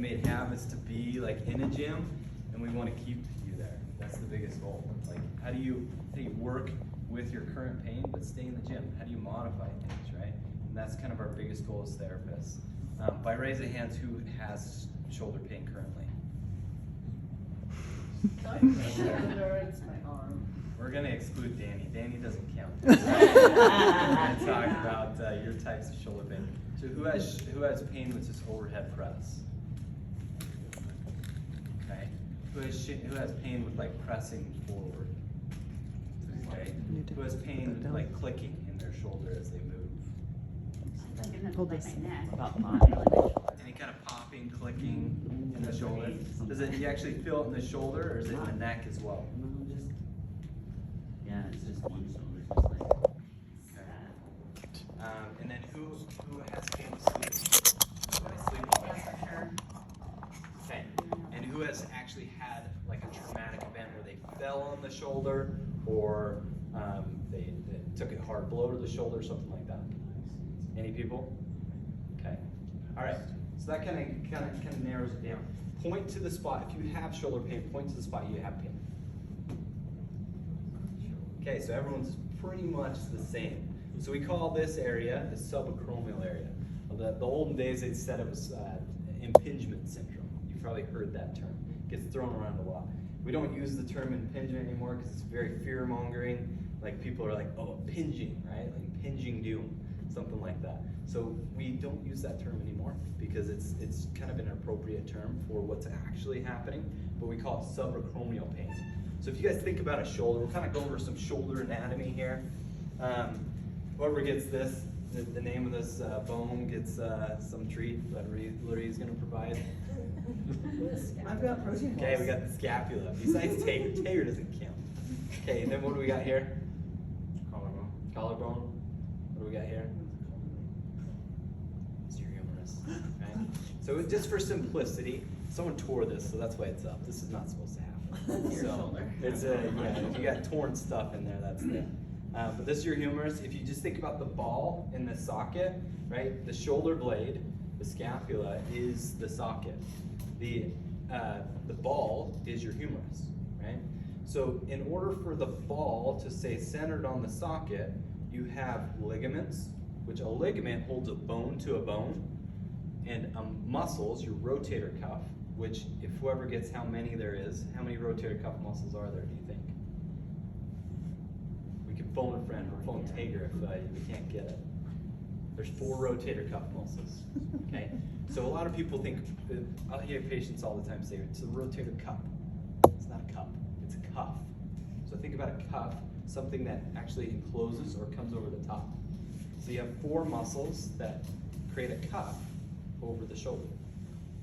made habits to be like in a gym, and we want to keep you there. That's the biggest goal. Like, how do you work with your current pain but stay in the gym? How do you modify things, right? And that's kind of our biggest goal as therapists. By raise of hands, who has shoulder pain currently? It's my arm. We're gonna exclude Danny. Danny doesn't count. We're gonna talk about your types of shoulder pain. So who has pain with this overhead press? Okay. Who has pain with like pressing forward? Okay. Who has pain with like clicking in their shoulder as they move? Hold this. Any kind of popping, clicking in the shoulder? Does it? You actually feel it in the shoulder, or is it in the neck as well? No, just it's just one shoulder, just like Okay. And then who has pain with sleep? Sleep all the time. Okay. And who has actually had like a traumatic event where they fell on the shoulder, or they took a hard blow to the shoulder, something like that? Any people? Okay. All right. So that kind of narrows it down. Point to the spot. If you have shoulder pain, point to the spot you have pain. Okay, so everyone's pretty much the same. So we call this area the subacromial area. The olden days they said it was impingement syndrome. You've probably heard that term. It gets thrown around a lot. We don't use the term impingement anymore because it's very fear-mongering. Like people are like, oh, impinging, right? Like impinging doom, something like that. So we don't use that term anymore because it's kind of an appropriate term for what's actually happening, but we call it subacromial pain. So if you guys think about a shoulder, we'll kind of go over some shoulder anatomy here. Whoever gets this, the name of this bone gets some treat that Larry's going to provide. I've got protein balls. Okay, we got the scapula. Besides Tager, Tager doesn't count. Okay, and then what do we got here? Collarbone. Collarbone. What do we got here? It's your humerus. Okay. So just for simplicity, someone tore this, so that's why it's up. This is not supposed to happen. Your shoulder. It's if you got torn stuff in there, that's it. But this is your humerus. If you just think about the ball in the socket, right? The shoulder blade, the scapula, is the socket. The ball is your humerus, right? So in order for the ball to stay centered on the socket, you have ligaments, which a ligament holds a bone to a bone, and muscles, your rotator cuff, which if whoever gets how many there is, how many rotator cuff muscles are there, do you think? We can phone a friend or phone Tager if we can't get it. There's 4 rotator cuff muscles, okay? So a lot of people think, I'll hear patients all the time say, it's a rotator cuff. It's not a cup, it's a cuff. So think about a cuff, something that actually encloses or comes over the top. So you have 4 muscles that create a cuff over the shoulder.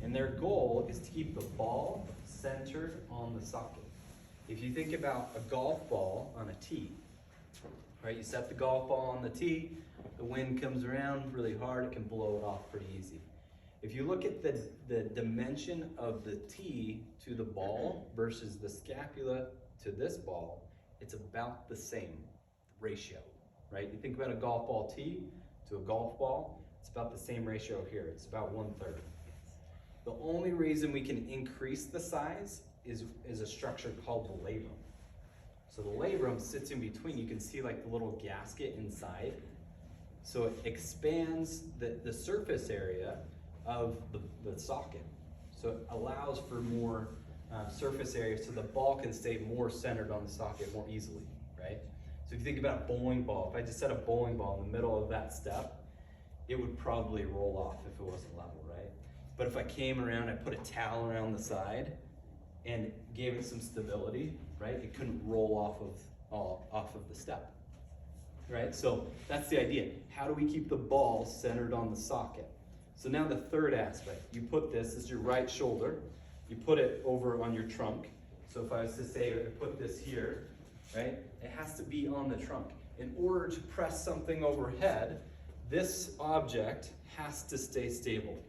And their goal is to keep the ball centered on the socket. If you think about a golf ball on a tee, right? You set the golf ball on the tee, the wind comes around really hard, it can blow it off pretty easy. If you look at the dimension of the tee to the ball versus the scapula to this ball, it's about the same ratio, right? You think about a golf ball tee to a golf ball, it's about the same ratio here. It's about 1/3. The only reason we can increase the size is a structure called the labrum. So the labrum sits in between. You can see like the little gasket inside. So it expands the surface area of the socket. So it allows for more surface area so the ball can stay more centered on the socket more easily, right? So if you think about a bowling ball, if I just set a bowling ball in the middle of that step, it would probably roll off if it wasn't level, right? But if I came around, I put a towel around the side and gave it some stability, right? It couldn't roll off of the step, right? So that's the idea. How do we keep the ball centered on the socket? So now the third aspect, you put this is your right shoulder, you put it over on your trunk. So if I was to say, I put this here, right? It has to be on the trunk. In order to press something overhead, this object has to stay stable,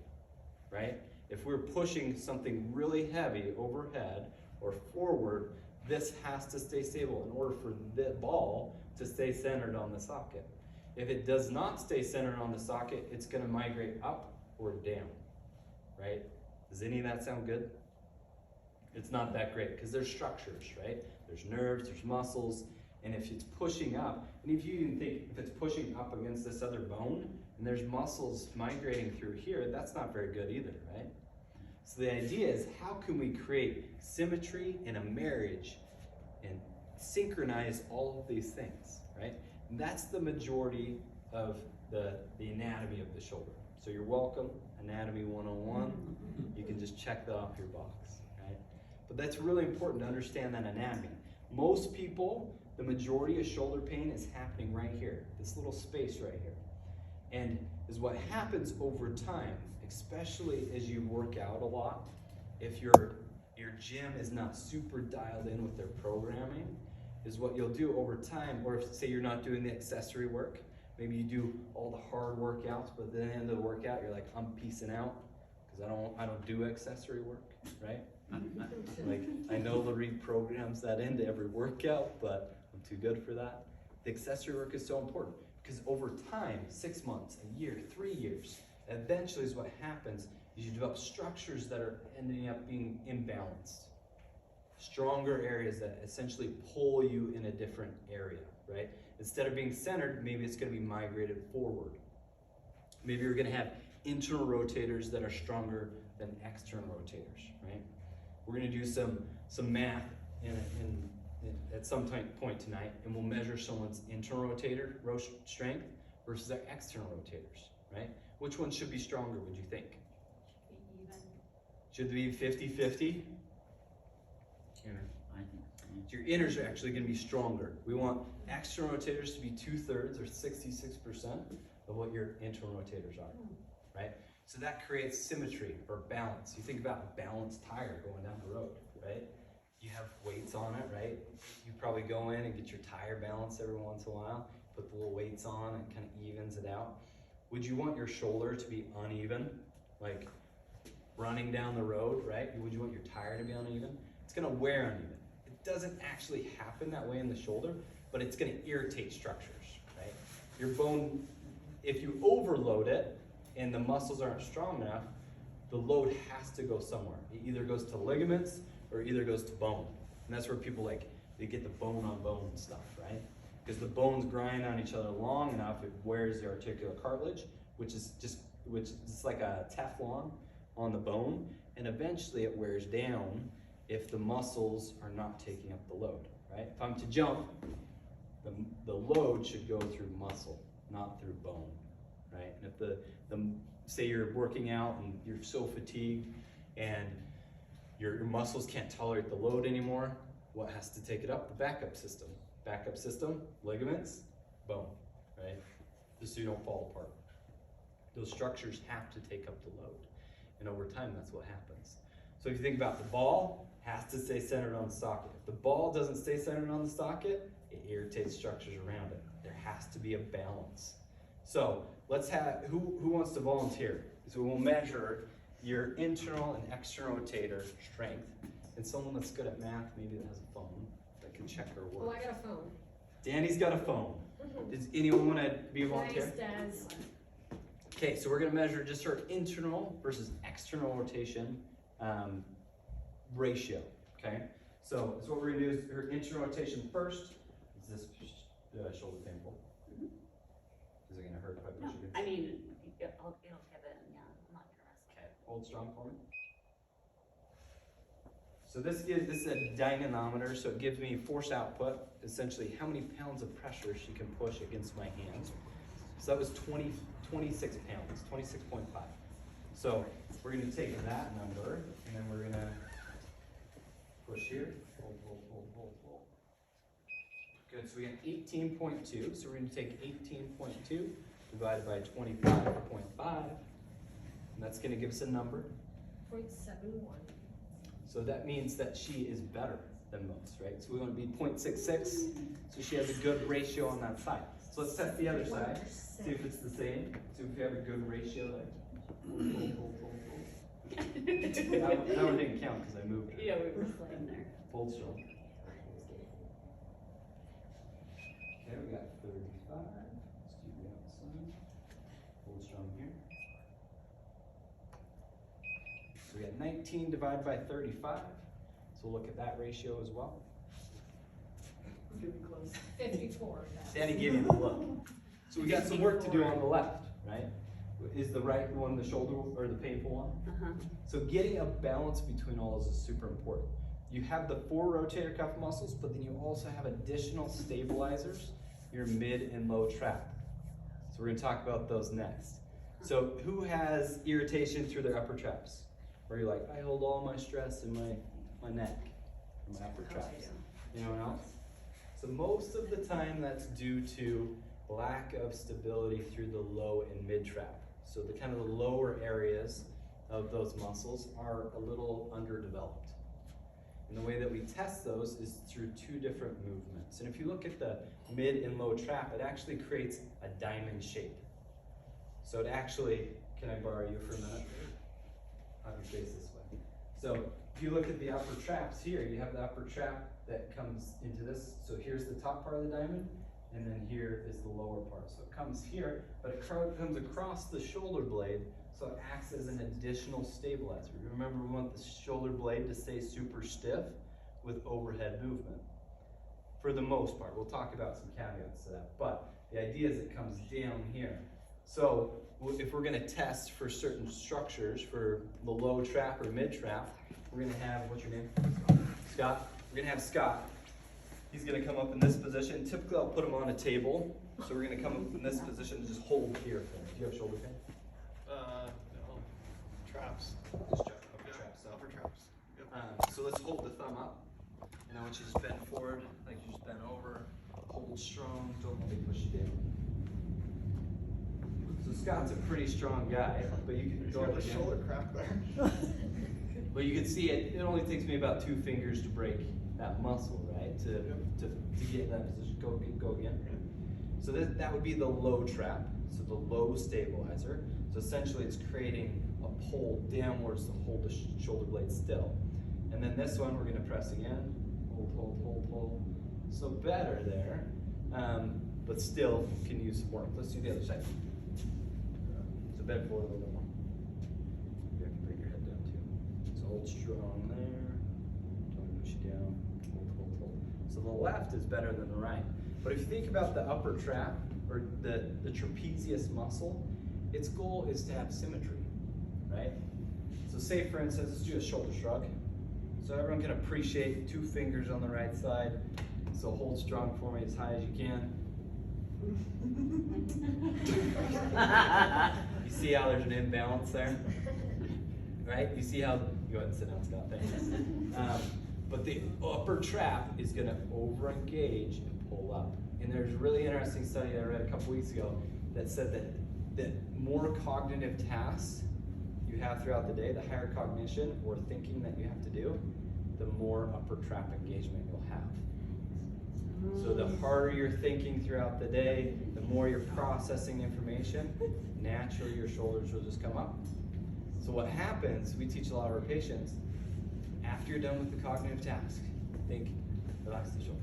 right? If we're pushing something really heavy overhead or forward, this has to stay stable in order for the ball to stay centered on the socket. If it does not stay centered on the socket, it's going to migrate up or down, right? Does any of that sound good? It's not that great because there's structures, right? There's nerves, there's muscles, and if it's pushing up, and if you even think if it's pushing up against this other bone, and there's muscles migrating through here, that's not very good either, right? So the idea is, how can we create symmetry in a marriage and synchronize all of these things, right? And that's the majority of the anatomy of the shoulder. So you're welcome, Anatomy 101. You can just check that off your box, right? But that's really important to understand that anatomy. Most people, the majority of shoulder pain is happening right here, this little space right here. And is what happens over time, especially as you work out a lot. If your gym is not super dialed in with their programming, is what you'll do over time, or if say you're not doing the accessory work, maybe you do all the hard workouts, but at the end of the workout, you're like, I'm peacing out, because I don't do accessory work, right? Like, I know Larry programs that into every workout, but I'm too good for that. The accessory work is so important, because over time, 6 months, a year, 3 years, eventually is what happens is you develop structures that are ending up being imbalanced. Stronger areas that essentially pull you in a different area, right? Instead of being centered, maybe it's going to be migrated forward. Maybe you're going to have internal rotators that are stronger than external rotators, right? We're going to do some math at some point tonight, and we'll measure someone's internal rotator strength versus their external rotators, right? Which one should be stronger, would you think? Even. Should they be 50-50? I think so. So your inners are actually going to be stronger. We want external rotators to be 2/3 or 66% of what your internal rotators are, right? So that creates symmetry or balance. You think about a balanced tire going down the road, right? You have weights on it, right? You probably go in and get your tire balanced every once in a while, put the little weights on and kind of evens it out. Would you want your shoulder to be uneven, like running down the road, right? Would you want your tire to be uneven? It's gonna wear uneven. It doesn't actually happen that way in the shoulder, but it's gonna irritate structures, right? Your bone, if you overload it and the muscles aren't strong enough, the load has to go somewhere. It either goes to ligaments or either goes to bone. And that's where people they get the bone on bone stuff, right? Because the bones grind on each other long enough, it wears the articular cartilage, which is like a Teflon on the bone, and eventually it wears down if the muscles are not taking up the load, right? If I'm to jump, the load should go through muscle, not through bone, right? And if say you're working out and you're so fatigued and your muscles can't tolerate the load anymore, what has to take it up? The backup system. Backup system, ligaments, bone, right? Just so you don't fall apart. Those structures have to take up the load. And over time, that's what happens. So if you think about the ball, has to stay centered on the socket. If the ball doesn't stay centered on the socket, it irritates structures around it. There has to be a balance. So let's have, who wants to volunteer? So we'll measure your internal and external rotator strength. And someone that's good at math, maybe that has a phone, that can check her work. Oh, I got a phone. Danny's got a phone. Does anyone want to be a volunteer? Nice, Daz. Okay, so we're gonna measure just her internal versus external rotation ratio, okay? So what we're gonna do is her internal rotation first. Is this shoulder painful? Is it gonna hurt if I No, push it? I mean, it'll give it, yeah, I'm not gonna wrestle. Okay, hold strong for me. So this is a dynamometer, so it gives me force output, essentially how many pounds of pressure she can push against my hands. So that was 26 pounds, 26.5. So we're gonna take that number, and then we're gonna push here, hold. Good, so we got 18.2, so we're gonna take 18.2 divided by 25.5, and that's gonna give us a number. 0.71. So that means that she is better than most, right? So we want to be 0.66, so she has a good ratio on that side. So let's test the other side, see if it's the same. See if we have a good ratio there. That one didn't count because I moved her. Yeah, we were slaying there. Hold strong. Okay, we got 35. Let's do the outside. Hold strong here. So we got 19 divided by 35. So we'll look at that ratio as well. It's getting close. 54. Danny gave you the look. So we got some work to do on the left, right? Is the right one the shoulder or the painful one? Uh-huh. So getting a balance between all is super important. You have the 4 rotator cuff muscles, but then you also have additional stabilizers, your mid and low trap. So we're gonna talk about those next. So who has irritation through their upper traps? Where you're like, I hold all my stress in my neck, or my upper traps. Anyone else? So most of the time that's due to lack of stability through the low and mid trap. So the kind of the lower areas of those muscles are a little underdeveloped. And the way that we test those is through 2 different movements. And if you look at the mid and low trap, it actually creates a diamond shape. So it actually, can I borrow you for a minute? Have you face this way. So if you look at the upper traps here, you have the upper trap that comes into this. So here's the top part of the diamond, and then here is the lower part. So it comes here, but it comes across the shoulder blade, so it acts as an additional stabilizer. Remember, we want the shoulder blade to stay super stiff with overhead movement. For the most part, we'll talk about some caveats to that, but the idea is it comes down here. So if we're gonna test for certain structures, for the low trap or mid trap, we're gonna have, what's your name? Scott. We're gonna have Scott. He's gonna come up in this position. Typically I'll put him on a table. So we're gonna come up in this position and just hold here for him. Do you have shoulder pain? No. Traps. Just upper traps. So. Upper traps. Yep. So let's hold the thumb up. And I want you to just bend forward, like you just bent over. Hold strong, don't let me push you down. So Scott's a pretty strong guy, but you can He's go got up the again. shoulder crack there. But you can see it only takes me about 2 fingers to break that muscle, right? To get in that position. Go again. So that would be the low trap, so the low stabilizer. So essentially it's creating a pull downwards to hold the shoulder blade still. And then this one, we're gonna press again. Hold. So better there, but still can use some work. Let's do the other side. So bend forward a little bit more. You have to bring your head down too. So hold strong there. Don't push you down. Hold. So the left is better than the right. But if you think about the upper trap, or the trapezius muscle, its goal is to have symmetry, right? So say for instance, let's do a shoulder shrug. So everyone can appreciate 2 fingers on the right side. So hold strong for me as high as you can. You see how there's an imbalance there? Right? You see how, go ahead and sit down, Scott, thanks. But the upper trap is gonna over-engage and pull up. And there's a really interesting study I read a couple weeks ago that said that more cognitive tasks you have throughout the day, the higher cognition or thinking that you have to do, the more upper trap engagement you'll have. So the harder you're thinking throughout the day, the more you're processing information, naturally your shoulders will just come up. So what happens, we teach a lot of our patients, after you're done with the cognitive task, think, relax the shoulders.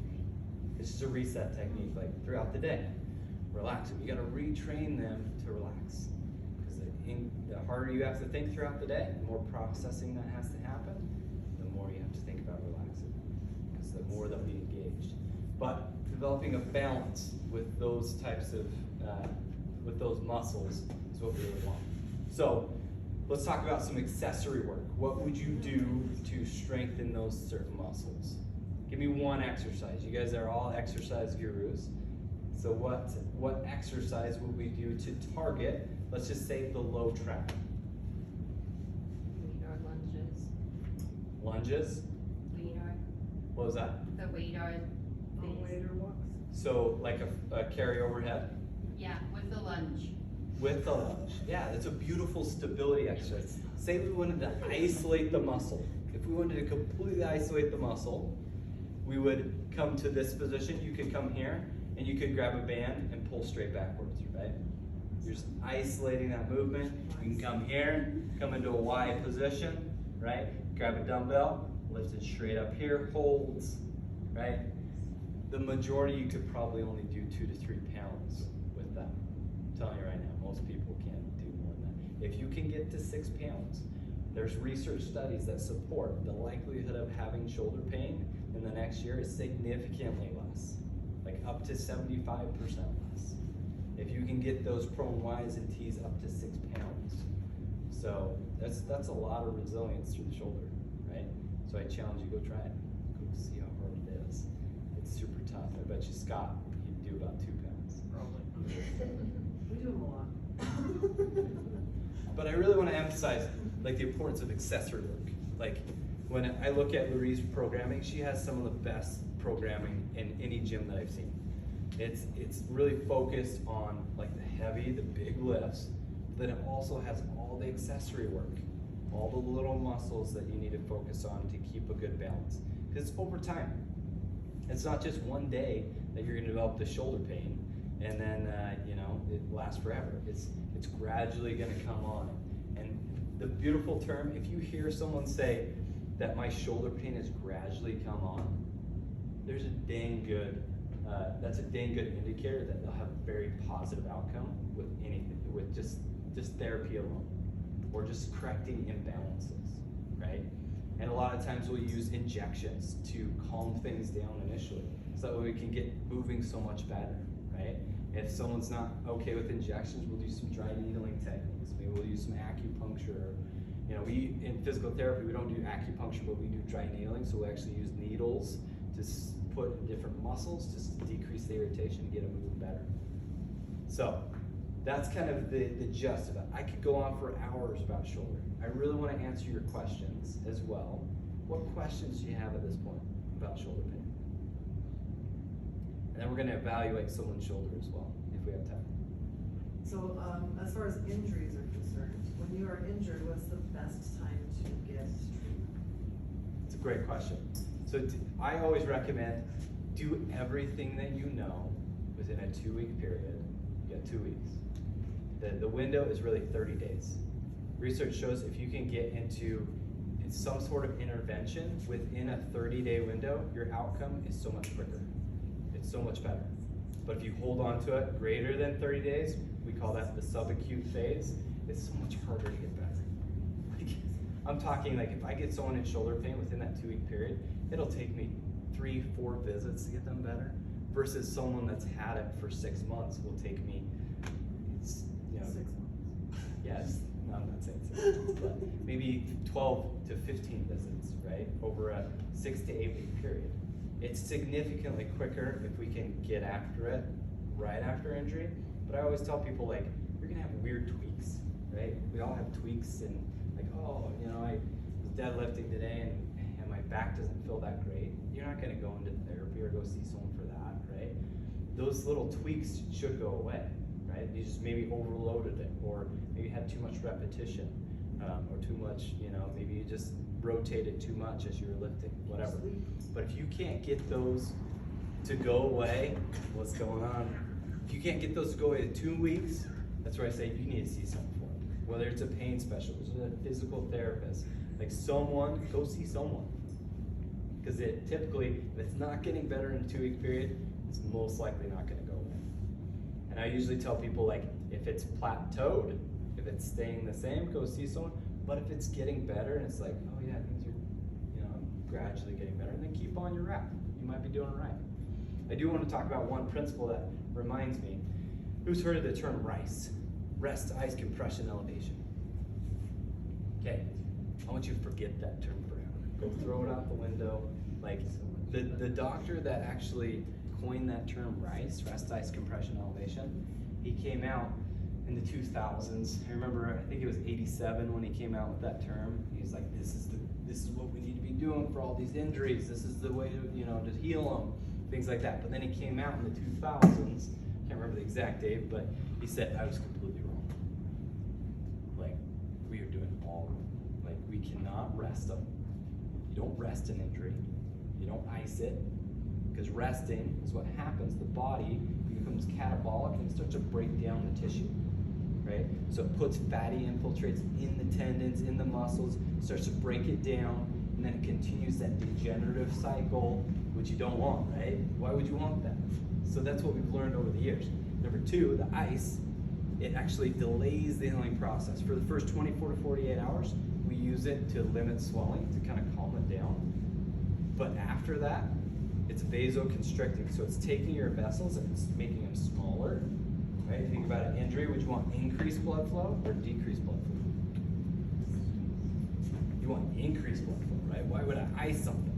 It's just a reset technique, like throughout the day. Relax them. You gotta retrain them to relax. Because the harder you have to think throughout the day, the more processing that has to happen, the more you have to think about relaxing. Because the more they'll be engaged. But developing a balance with those types of, with those muscles is what we really want. So let's talk about some accessory work. What would you do to strengthen those certain muscles? Give me one exercise. You guys are all exercise gurus. So what exercise would we do to target, let's just say the low trap? Weight yard lunges. Lunges? Weight yard. What was that? The weight yard things. Waiter walks. So like a carry overhead? Yeah, with the lunge. With the lunge. Yeah, that's a beautiful stability exercise. Say we wanted to isolate the muscle. If we wanted to completely isolate the muscle, we would come to this position. You could come here and you could grab a band and pull straight backwards, right? You're just isolating that movement. You can come here, come into a Y position, right? Grab a dumbbell, lift it straight up here, holds, right? The majority you could probably only do 2 to 3 pounds with that. I'm telling you right now, most people can't do more than that. If you can get to 6 pounds, There's research studies that support the likelihood of having shoulder pain in the next year is significantly less, like up to 75% less. If you can get those prone Ys and Ts up to 6 pounds. So that's a lot of resilience through the shoulder, right? So I challenge you, go try it. Go see how hard it is. It's super tough. I bet you Scott, he'd do about 2 pounds. Probably. We do them a lot. But I really want to emphasize like the importance of accessory work. Like when I look at Lurie's programming, she has some of the best programming in any gym that I've seen. It's really focused on like the heavy, the big lifts, but it also has all the accessory work, all the little muscles that you need to focus on to keep a good balance. Because it's over time. It's not just one day that you're going to develop the shoulder pain, and then it lasts forever. It's gradually going to come on. And the beautiful term, if you hear someone say that my shoulder pain has gradually come on, there's a dang good. That's a dang good indicator that they'll have a very positive outcome with anything, with just therapy alone, or just correcting imbalances, right? And a lot of times we'll use injections to calm things down initially, so that way we can get moving so much better, right? If someone's not okay with injections, we'll do some dry needling techniques. Maybe we'll use some acupuncture. We in physical therapy, we don't do acupuncture, but we do dry needling, so we actually use needles to put in different muscles just to decrease the irritation and get it moving better. So that's kind of the gist of it. I could go on for hours about shoulder. I really want to answer your questions as well. What questions do you have at this point about shoulder pain? And then we're going to evaluate someone's shoulder as well, if we have time. So, as far as injuries are concerned, when you are injured, what's the best time to get treatment? It's a great question. So I always recommend do everything that you know within a 2-week period. You got 2 weeks. The window is really 30 days. Research shows if you can get into some sort of intervention within a 30-day window, your outcome is so much quicker. It's so much better. But if you hold on to it greater than 30 days, we call that the subacute phase, it's so much harder to get better. I'm talking like if I get someone in shoulder pain within that 2-week period, it'll take me 3-4 visits to get them better, versus someone that's had it for 6 months will take me, 6 months. Yes, no, I'm not saying 6 months, but maybe 12 to 15 visits, right, over a 6 to 8 week period. It's significantly quicker if we can get after it right after injury, but I always tell people like, you're gonna have weird tweaks, right? We all have tweaks and like, oh, I was deadlifting today and my back doesn't feel that great. You're not gonna go into therapy or go see someone for that, right? Those little tweaks should go away, right? You just maybe overloaded it, or maybe had too much repetition, or too much, maybe you just rotated too much as you were lifting, whatever. But if you can't get those to go away, what's going on? If you can't get those to go away in 2 weeks, that's where I say you need to see someone for it. Whether it's a pain specialist, a physical therapist, like someone, go see someone. Because it typically, if it's not getting better in a 2-week period, it's most likely not gonna go away. And I usually tell people like, if it's plateaued, if it's staying the same, go see someone. But if it's getting better and it's like, oh yeah, things are, gradually getting better, then keep on your rep. You might be doing it right. I do want to talk about one principle that reminds me. Who's heard of the term RICE? Rest, ice, compression, elevation. Okay, I want you to forget that term forever. Go throw it out the window. Like the doctor that actually coined that term RICE, rest, ice, compression, elevation, he came out in the 2000s. I remember, I think it was 87 when he came out with that term. He's like, this is what we need to be doing for all these injuries. This is the way to heal them, things like that. But then he came out in the 2000s. Can't remember the exact date, but he said I was completely wrong. Like, we are doing all wrong. Like, we cannot rest them. You don't rest an injury. You don't ice it, because resting is what happens. The body becomes catabolic and starts to break down the tissue. Right? So it puts fatty infiltrates in the tendons, in the muscles, starts to break it down, and then it continues that degenerative cycle, which you don't want, right? Why would you want that? So that's what we've learned over the years. Number 2, the ice, it actually delays the healing process. For the first 24 to 48 hours, we use it to limit swelling, to kind of calm it down. But after that, it's vasoconstricting. So it's taking your vessels and it's making them smaller. Right? You think about an injury, would you want increased blood flow or decreased blood flow? You want increased blood flow, right? Why would I ice something?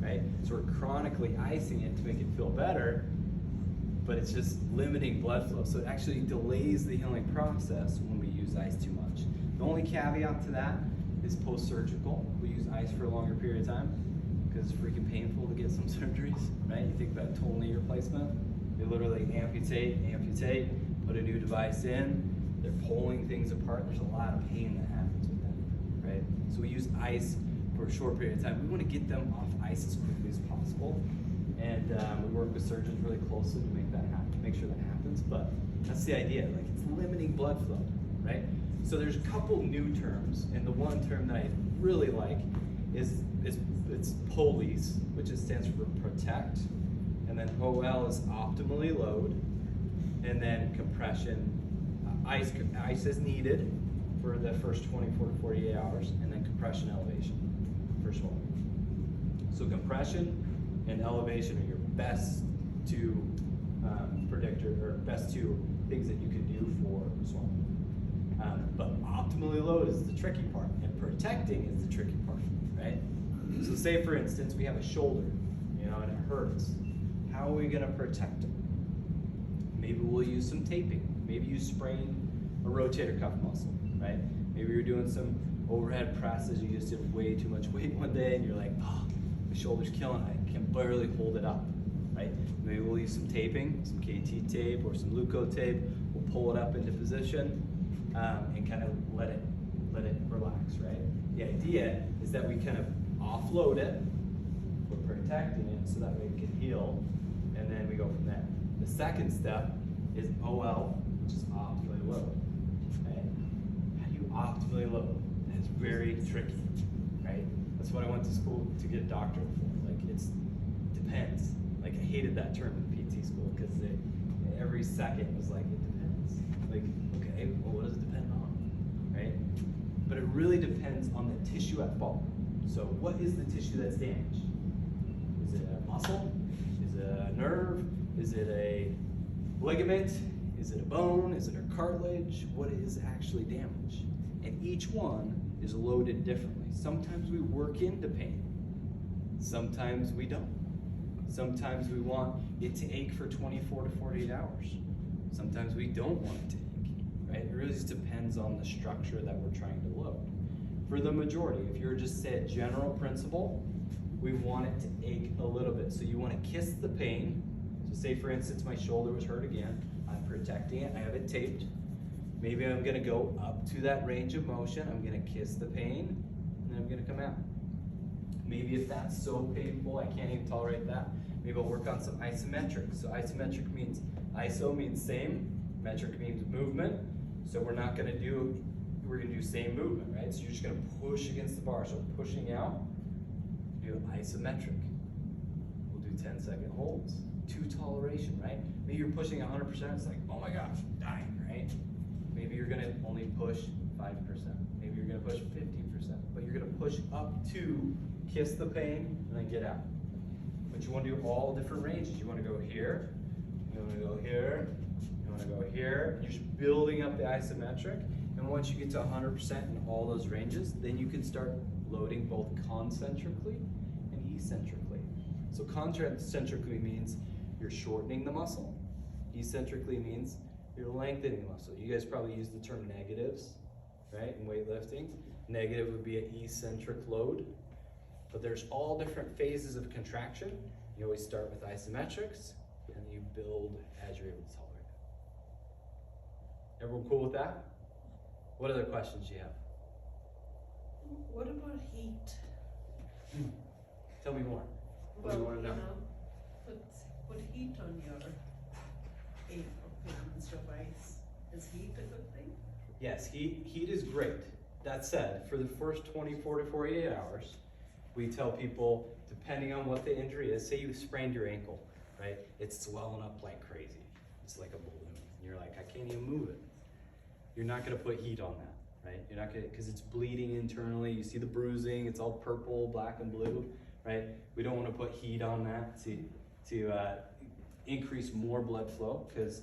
Right? So we're chronically icing it to make it feel better, but it's just limiting blood flow. So it actually delays the healing process when we use ice too much. The only caveat to that is post-surgical. We use ice for a longer period of time because it's freaking painful to get some surgeries, right? You think about total knee replacement. They literally amputate, put a new device in. They're pulling things apart. There's a lot of pain that happens with that, right? So we use ice for a short period of time. We want to get them off ice as quickly as possible. And we work with surgeons really closely to make that happen, make sure that happens. But that's the idea, like it's limiting blood flow, right? So there's a couple new terms, and the one term that I really like is it's POLIS, which stands for protect, and then OL is optimally load, and then compression, ice is needed for the first 24 to 48 hours, and then compression elevation for swelling. So compression and elevation are your best two predictor, or best two things that you can do for swelling. But optimally load is the tricky part, and protecting is the tricky part, right? So say for instance, we have a shoulder, you know, and it hurts. How are we gonna protect it? Maybe we'll use some taping. Maybe you sprain a rotator cuff muscle, right? Maybe you're doing some overhead presses, you just did way too much weight one day and you're like, oh, my shoulder's killing, I can barely hold it up, right? Maybe we'll use some taping, some KT tape or some Leuco tape. We'll pull it up into position and kind of let it relax, right? The idea is that we kind of offload it, we're protecting it so that way it can heal, and then we go from there. The second step is OL, which is optimally load, right? How do you optimally load? It's very tricky, right? That's what I went to school to get a doctorate for. Like, it depends. Like, I hated that term in PT school because every second was like, it depends. Like, okay, well, what does it depend on, right? But it really depends on the tissue at fault. So what is the tissue that's damaged? Is it a muscle? Is it a nerve? Is it a ligament? Is it a bone? Is it a cartilage? What is actually damaged? And each one is loaded differently. Sometimes we work into pain. Sometimes we don't. Sometimes we want it to ache for 24 to 48 hours. Sometimes we don't want it to ache, right? It really just depends on the structure that we're trying to load. For the majority, if you're just say a general principle, we want it to ache a little bit. So you want to kiss the pain. So say for instance, my shoulder was hurt again. I'm protecting it, I have it taped. Maybe I'm gonna go up to that range of motion, I'm gonna kiss the pain, and then I'm gonna come out. Maybe if that's so painful, I can't even tolerate that, maybe I'll work on some isometric. So isometric means, iso means same, metric means movement. So we're gonna do same movement, right? So you're just gonna push against the bar. So pushing out, do isometric. We'll do 10-second holds. 2 toleration, right? Maybe you're pushing 100%, it's like, oh my gosh, I'm dying, right? Maybe you're gonna only push 5%. Maybe you're gonna push 50%, but you're gonna push up to kiss the pain and then get out. But you wanna do all different ranges. You wanna go here, you wanna go here, you wanna go here. You're just building up the isometric. And once you get to 100% in all those ranges, then you can start loading both concentrically and eccentrically. So concentrically means you're shortening the muscle. Eccentrically means you're lengthening the muscle. You guys probably use the term negatives, right, in weightlifting. Negative would be an eccentric load. But there's all different phases of contraction. You always start with isometrics, and you build as you're able to tolerate it. Everyone cool with that? What other questions do you have? What about heat? Tell me more. What do you want to know? Put heat on your ache or pain instead of ice. Is heat a good thing? Yes, heat is great. That said, for the first 24 to 48 hours, we tell people, depending on what the injury is, say you sprained your ankle, right? It's swelling up like crazy. It's like a balloon. And you're like, I can't even move it. You're not gonna put heat on that, right? You're not gonna, because it's bleeding internally. You see the bruising, it's all purple, black, and blue, right? We don't want to put heat on that to increase more blood flow, because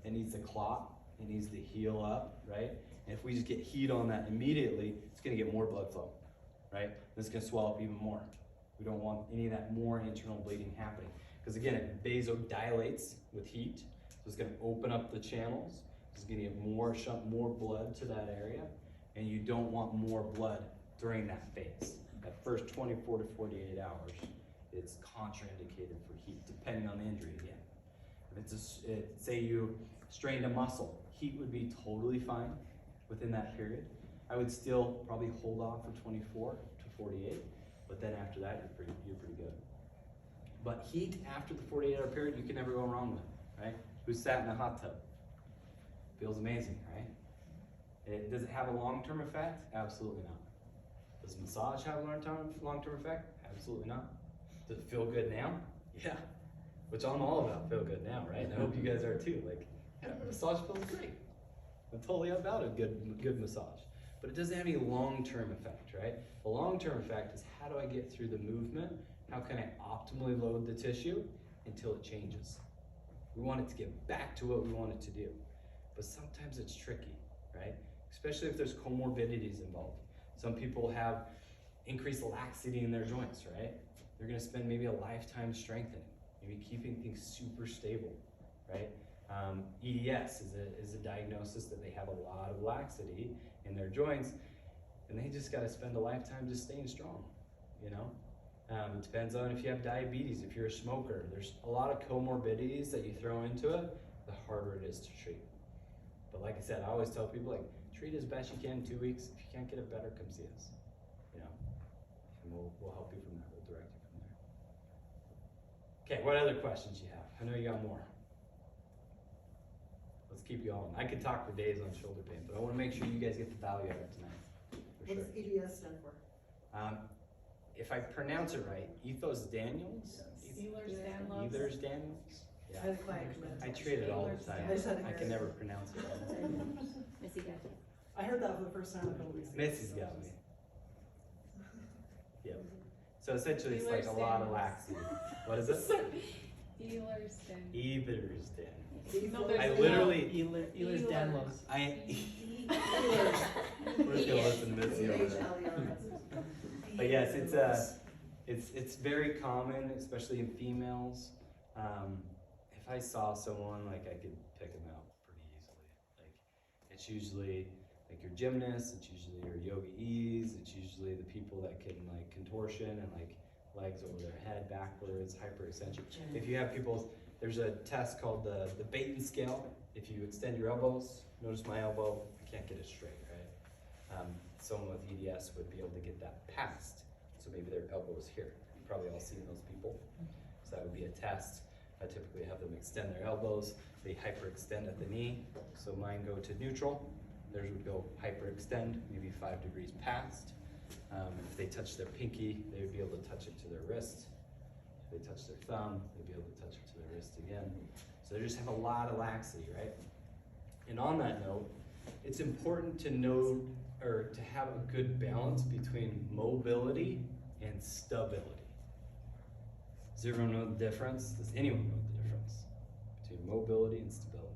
it needs to clot, it needs to heal up, right? And if we just get heat on that immediately, it's gonna get more blood flow, right? It's gonna swell up even more. We don't want any of that more internal bleeding happening. Because again, it vasodilates with heat, so it's gonna open up the channels, it's gonna get more blood to that area, and you don't want more blood during that phase. That first 24 to 48 hours, it's contraindicated for heat, depending on the injury again. If say you strained a muscle, heat would be totally fine within that period. I would still probably hold off for 24 to 48, but then after that, you're pretty good. But heat after the 48-hour period, you can never go wrong with, right? Who sat in a hot tub? Feels amazing, right? Does it have a long-term effect? Absolutely not. Does massage have a long-term effect? Absolutely not. Does it feel good now? Yeah. Which I'm all about feel good now, right? And I hope you guys are too. Like, yeah, massage feels great. I'm totally about a good massage. But it doesn't have any long-term effect, right? The long-term effect is, how do I get through the movement? How can I optimally load the tissue until it changes? We want it to get back to what we want it to do. But sometimes it's tricky, right? Especially if there's comorbidities involved. Some people have increased laxity in their joints, right? They're gonna spend maybe a lifetime strengthening, maybe keeping things super stable, right? EDS is a diagnosis that they have a lot of laxity in their joints, and they just gotta spend a lifetime just staying strong, you know? It depends on if you have diabetes, if you're a smoker. There's a lot of comorbidities that you throw into it, the harder it is to treat. But like I said, I always tell people, like, treat as best you can in 2 weeks. If you can't get it better, come see us, you know? And we'll help you from there, we'll direct you from there. Okay, what other questions you have? I know you got more. Let's keep you on. I could talk for days on shoulder pain, but I wanna make sure you guys get the value out of it tonight, for What sure. does EDS stand for? If I pronounce it right, Ethos Daniels? Ehlers-Danlos. Ehlers Daniels? I Yeah. had a client come in. I trade it all the time. I just had to I hear can it. never pronounce it right. Missy got you. I heard that for the first time a couple weeks ago. Missy's got me. Yep. So essentially, it's like a lot of laxity. What is it? Ehlers-Danlos. Ehlers Daniels. No, there's I no- literally, Ehlers-Danlos. we're just gonna listen to Missy over there. But yes, it's very common, especially in females. If I saw someone, like, I could pick them out pretty easily. Like, it's usually like your gymnasts, it's usually your yogi-ees, it's usually the people that can, like, contortion and, like, legs over their head backwards, hyperextension. If you have people, there's a test called the Baton scale. If you extend your elbows, notice my elbow, I can't get it straight, right? Someone with EDS would be able to get that passed. So maybe their elbow is here. You've probably all seen those people. So that would be a test. I typically have them extend their elbows. They hyperextend at the knee. So mine go to neutral. Theirs would go hyperextend, maybe 5 degrees past. If they touch their pinky, they would be able to touch it to their wrist. If they touch their thumb, they'd be able to touch it to their wrist again. So they just have a lot of laxity, right? And on that note, it's important to know, or to have a good balance between mobility and stability. Does everyone know the difference? Does anyone know the difference between mobility and stability?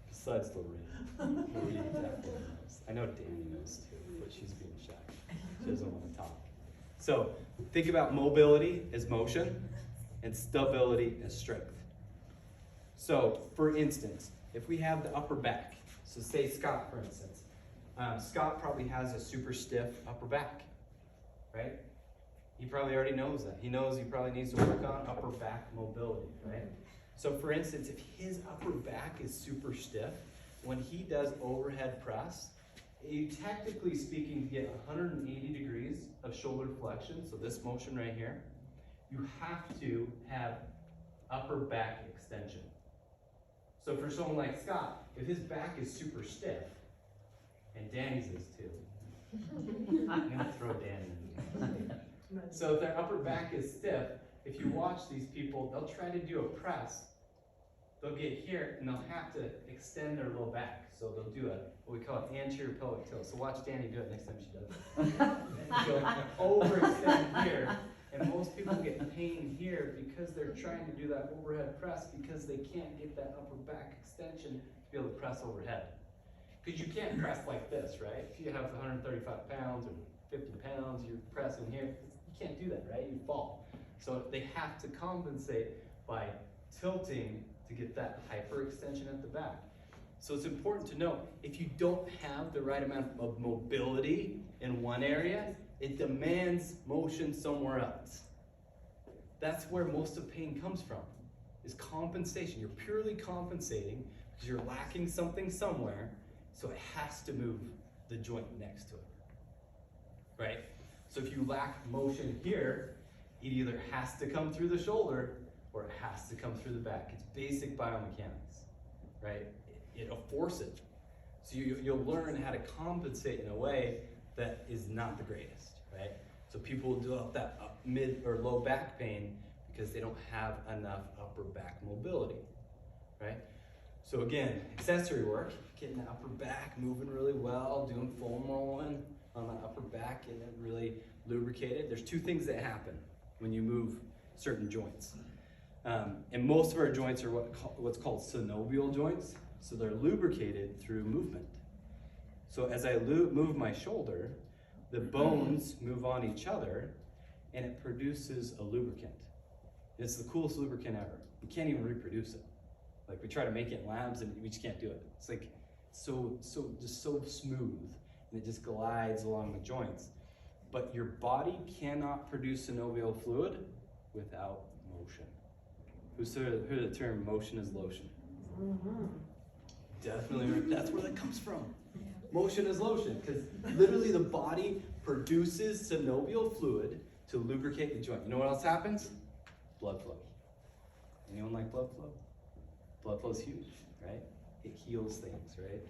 Besides Lorraine. Lorraine definitely knows. I know Danny knows too, but she's being shy. She doesn't want to talk. So think about mobility as motion and stability as strength. So for instance, if we have the upper back, so say Scott, for instance. Scott probably has a super stiff upper back, right? He probably already knows that. He knows he probably needs to work on upper back mobility, right? So for instance, if his upper back is super stiff, when he does overhead press, you technically speaking, to get 180 degrees of shoulder flexion, so this motion right here, you have to have upper back extension. So for someone like Scott, if his back is super stiff, and Danny's is too, I'm gonna throw Danny in. So if their upper back is stiff, if you watch these people, they'll try to do a press, they'll get here and they'll have to extend their low back. So they'll do what we call an anterior pelvic tilt. So watch Danny do it next time she does it. She'll overextend here, and most people get pain here because they're trying to do that overhead press because they can't get that upper back extension to be able to press overhead. Because you can't press like this, right? If you have 135 pounds or 50 pounds, you're pressing here, you can't do that, right? You fall. So they have to compensate by tilting to get that hyperextension at the back. So it's important to know, if you don't have the right amount of mobility in one area, it demands motion somewhere else. That's where most of pain comes from, is compensation. You're purely compensating because you're lacking something somewhere, so it has to move the joint next to it, right? So if you lack motion here, it either has to come through the shoulder or it has to come through the back. It's basic biomechanics, right? It'll force it. So you'll learn how to compensate in a way that is not the greatest, right? So people will develop that mid or low back pain because they don't have enough upper back mobility, right? So again, accessory work, getting the upper back moving really well, doing foam rolling on the upper back, getting it really lubricated. There's two things that happen when you move certain joints. And most of our joints are what's called synovial joints. So they're lubricated through movement. So as I move my shoulder, the bones move on each other and it produces a lubricant. It's the coolest lubricant ever. You can't even reproduce it. Like, we try to make it in labs and we just can't do it. It's like so smooth, and it just glides along the joints. But your body cannot produce synovial fluid without motion. Who's heard the term motion is lotion? Mm-hmm. Definitely, that's where that comes from. Motion is lotion, because literally the body produces synovial fluid to lubricate the joint. You know what else happens? Blood flow. Anyone like blood flow? Blood flow is huge, right? It heals things, right?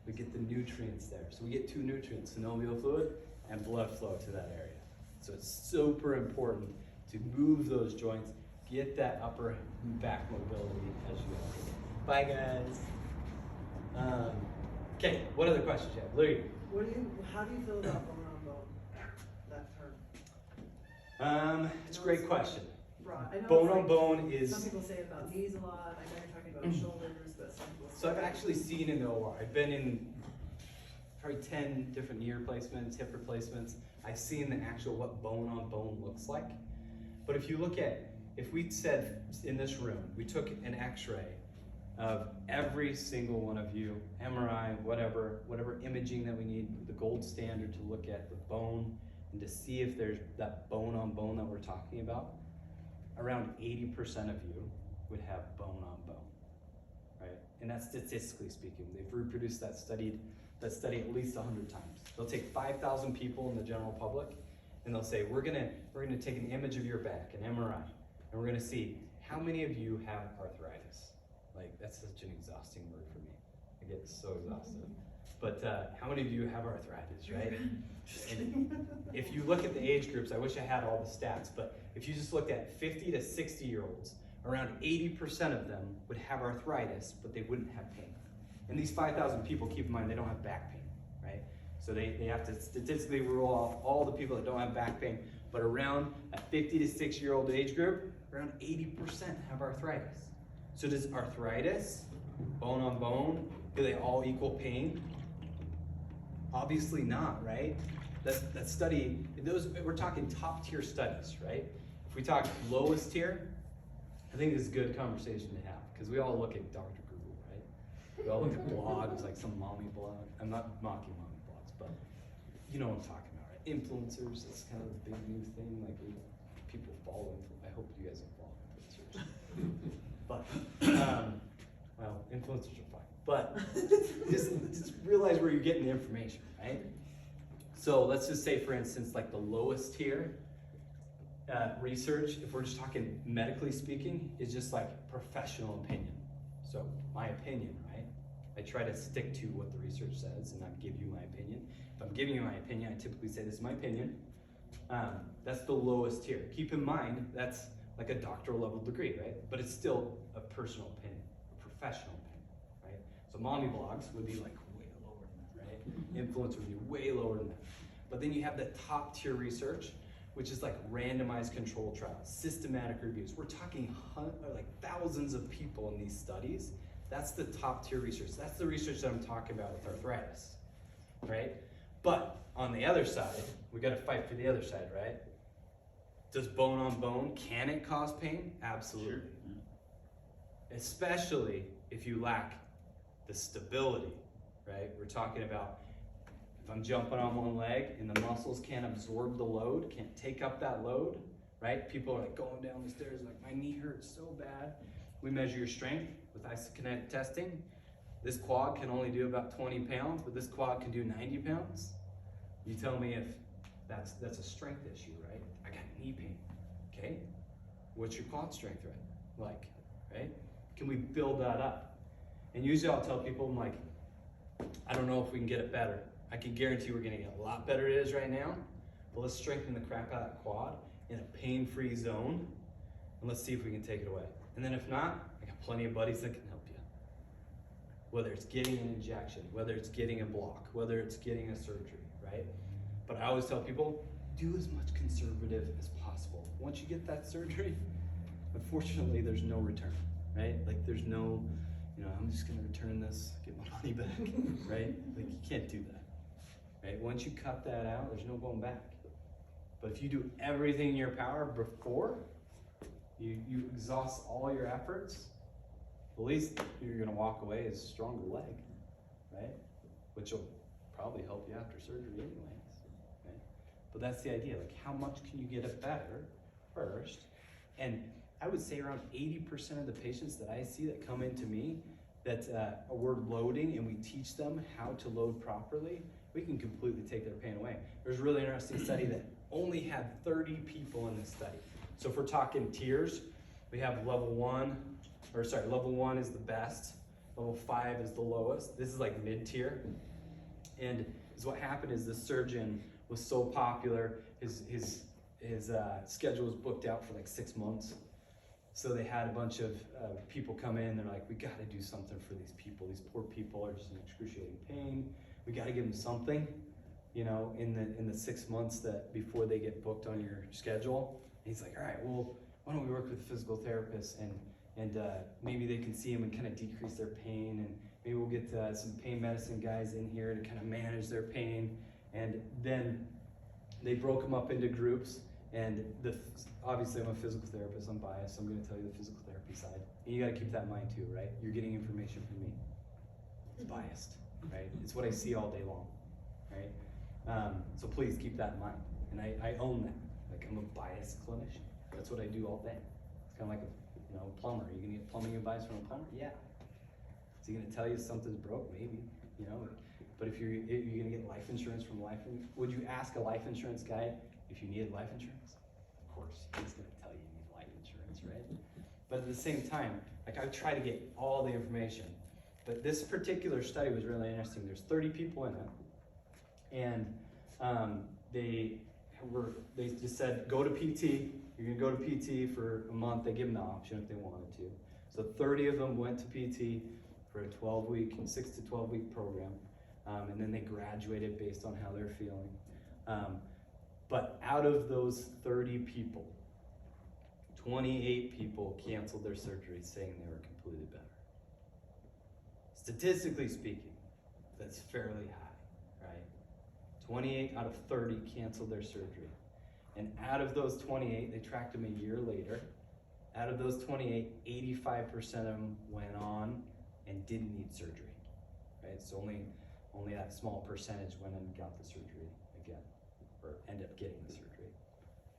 We get the nutrients there. So we get two nutrients, synovial fluid and blood flow to that area. So it's super important to move those joints, get that upper back mobility as you go. Bye, guys. Okay, what other questions you have? Louis? How do you feel about bone on bone, that term? It's a great question. Broad. I know Bone it's on like- bone is, Some people say about knees a lot, I know you're talking about shoulders, but some people say. so I've actually seen in the OR, I've been in probably 10 different knee replacements, hip replacements. I've seen the actual what bone on bone looks like. But if you look at, if we said in this room, we took an x-ray of every single one of you, MRI, whatever imaging that we need, the gold standard to look at the bone and to see if there's that bone on bone that we're talking about, around 80% of you would have bone on bone, right? And that's statistically speaking. They've reproduced that study at least 100 times. They'll take 5,000 people in the general public and they'll say, we're gonna take an image of your back, an MRI, and we're gonna see how many of you have arthritis. Like, that's such an exhausting word for me. I get so exhausted. But how many of you have arthritis, right? And if you look at the age groups, I wish I had all the stats, but if you just looked at 50 to 60 year olds, around 80% of them would have arthritis, but they wouldn't have pain. And these 5,000 people, keep in mind, they don't have back pain, right? So they have to statistically rule off all the people that don't have back pain, but around a 50 to 60-year-old age group, around 80% have arthritis. So does arthritis, bone on bone, do they all equal pain? Obviously not, right? That study, we're talking top tier studies, right? If we talk lowest tier, I think it's a good conversation to have, because we all look at Dr. Google, right? We all look at blogs, like some mommy blog. I'm not mocking mommy blogs, but you know what I'm talking about, right? Influencers, it's kind of a big new thing, like people follow influencers. I hope you guys don't follow influencers. But, well, influencers are fine. But just realize where you're getting the information, right? So let's just say, for instance, like the lowest tier research, if we're just talking medically speaking, is just like professional opinion. So my opinion, right? I try to stick to what the research says and not give you my opinion. If I'm giving you my opinion, I typically say this is my opinion. That's the lowest tier. Keep in mind, that's like a doctoral level degree, right? But it's still a personal opinion, a professional pain, right? So mommy blogs would be like way lower than that, right? Influence would be way lower than that. But then you have the top tier research, which is like randomized control trials, systematic reviews. We're talking like thousands of people in these studies. That's the top tier research. That's the research that I'm talking about with arthritis, right? But on the other side, we gotta fight for the other side, right? Does bone on bone, can it cause pain? Absolutely. Sure. Especially if you lack the stability, right? We're talking about if I'm jumping on one leg and the muscles can't absorb the load, can't take up that load, right? People are like going down the stairs like, my knee hurts so bad. We measure your strength with isokinetic testing. This quad can only do about 20 pounds, but this quad can do 90 pounds. You tell me if that's a strength issue, right? I got knee pain, okay? What's your quad strength like, right? Can we build that up? And usually I'll tell people, I'm like, I don't know if we can get it better. I can guarantee we're gonna get a lot better it is right now, but let's strengthen the crap out of that quad in a pain-free zone, and let's see if we can take it away. And then if not, I got plenty of buddies that can help you. Whether it's getting an injection, whether it's getting a block, whether it's getting a surgery, right? But I always tell people, do as much conservative as possible. Once you get that surgery, unfortunately, there's no return, right? Like there's no, I'm just gonna return this, get my money back, right? Like you can't do that, right? Once you cut that out, there's no going back. But if you do everything in your power before, you exhaust all your efforts, at least you're gonna walk away as a stronger leg, right? Which will probably help you after surgery anyways, right? But that's the idea, like how much can you get it better first? And I would say around 80% of the patients that I see that come into me that we're loading and we teach them how to load properly, we can completely take their pain away. There's a really interesting study that only had 30 people in this study. So if we're talking tiers, we have level one is the best, level 5 is the lowest. This is like mid-tier. And what happened is the surgeon was so popular, his schedule was booked out for like 6 months. So they had a bunch of people come in, they're like, we gotta do something for these people. These poor people are just in excruciating pain. We gotta give them something, in the 6 months that before they get booked on your schedule. And he's like, all right, well, why don't we work with a physical therapist and maybe they can see them and kind of decrease their pain, and maybe we'll get some pain medicine guys in here to kind of manage their pain. And then they broke them up into groups. And obviously I'm a physical therapist, I'm biased, so I'm gonna tell you the physical therapy side. And you gotta keep that in mind too, right? You're getting information from me. It's biased, right? It's what I see all day long, right? So please keep that in mind. And I own that. Like I'm a biased clinician. That's what I do all day. It's kind of like a plumber. Are you gonna get plumbing advice from a plumber? Yeah. Is he gonna tell you something's broke? Maybe, But if you're gonna get life insurance from would you ask a life insurance guy if you needed life insurance? Of course, he's gonna tell you you need life insurance, right? But at the same time, like I try to get all the information. But this particular study was really interesting. There's 30 people in it, and they just said, go to PT. You're gonna go to PT for a month. They give them the option if they wanted to. So 30 of them went to PT for a 6 to 12 week program, and then they graduated based on how they're feeling. But out of those 30 people, 28 people canceled their surgery saying they were completely better. Statistically speaking, that's fairly high, right? 28 out of 30 canceled their surgery. And out of those 28, they tracked them a year later. Out of those 28, 85% of them went on and didn't need surgery, right? So only that small percentage went and got the surgery again, or ended up getting the surgery.